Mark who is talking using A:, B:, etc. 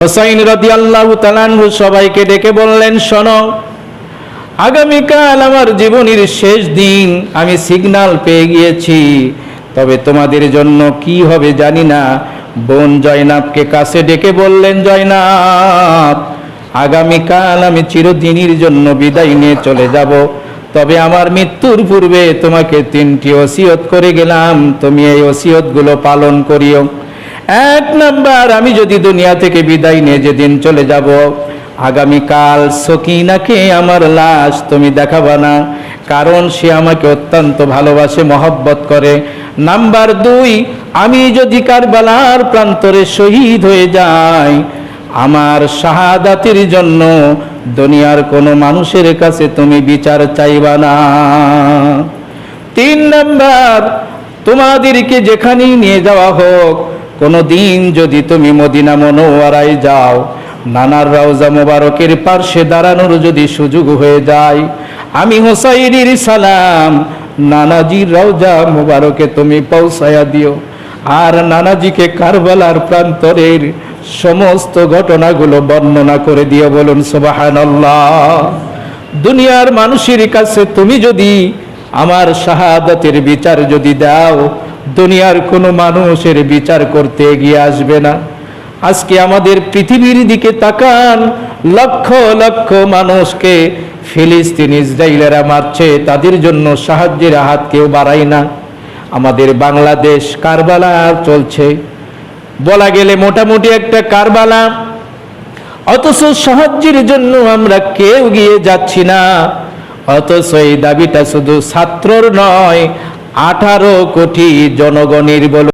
A: হুসাইন রাদিয়াল্লাহু তাআলা আনহু সবাইকে ডেকে বললেন, শোনো, আগামীকাল আমার জীবনের শেষ দিন, আমি সিগন্যাল পেয়ে গিয়েছি। তবে তোমাদের জন্য কি হবে জানি না। বোন জয়নাবকে কাছে ডেকে বললেন, জয়নাব, আগামীকাল আমি চিরদিনের জন্য বিদায় নিয়ে চলে যাব। তবে আমার মৃত্যুর পূর্বে তোমাকে 3টি ওসিয়ত করে গেলাম, তুমি এই ওসিয়তগুলো পালন করিও। 1 নাম্বার, আমি যদি দুনিয়া থেকে বিদায় নিয়ে যেদিন চলে যাব, আগামীকাল সকিনাকে আমার লাশ তুমি দেখাবা না, কারণ সে আমাকে অত্যন্ত ভালোবাসে, মহব্বত করে। নাম্বার 2, আমি যদি কারবালার প্রান্তরে শহীদ হয়ে যাই, আমার শাহাদাতের জন্য দুনিয়ার কোনো মানুষের কাছে তুমি বিচার চাইবা না। 3 নাম্বার, তোমাদেরকে যেখানেই নিয়ে যাওয়া হোক, কোনো দিন যদি তুমি মদিনা মুনাওয়ারায় যাও, নানার রওজা মোবারকের পার্শ্বে দাঁড়ানোর যদি সুযোগ হয়ে যায়, আমি হুসাইনের সালাম নানাজির রওজা মোবারকে তুমি পৌঁছায়া দিও। আর নানাজিকে কারবালার প্রান্তরের সমস্ত ঘটনাগুলো বর্ণনা করে দিও। বলুন সুবহানাল্লাহ। দুনিয়ার মানুষের কাছে তুমি যদি আমার শাহাদাতের বিচার যদি দাও, দুনিয়ার কোনো মানুষের বিচার করতে এগিয়ে আসবে না। আজকে আমাদের পৃথিবীর দিকে তাকান, লক্ষ লক্ষ মানুষকে ফিলিস্তিন ইসরায়েলেরা মারছে, তাদের জন্য সাহায্যের হাত কেউ বাড়ায় না। আমাদের বাংলাদেশ কারবালা চলছে, বলা গেলে মোটামুটি একটা কারবালা, অথচ সাহায্যের জন্য আমরা কেউ গিয়ে যাচ্ছি না। অথচ এই দাবিটা শুধু ছাত্রর নয়, 18 কোটি জনগণের। বল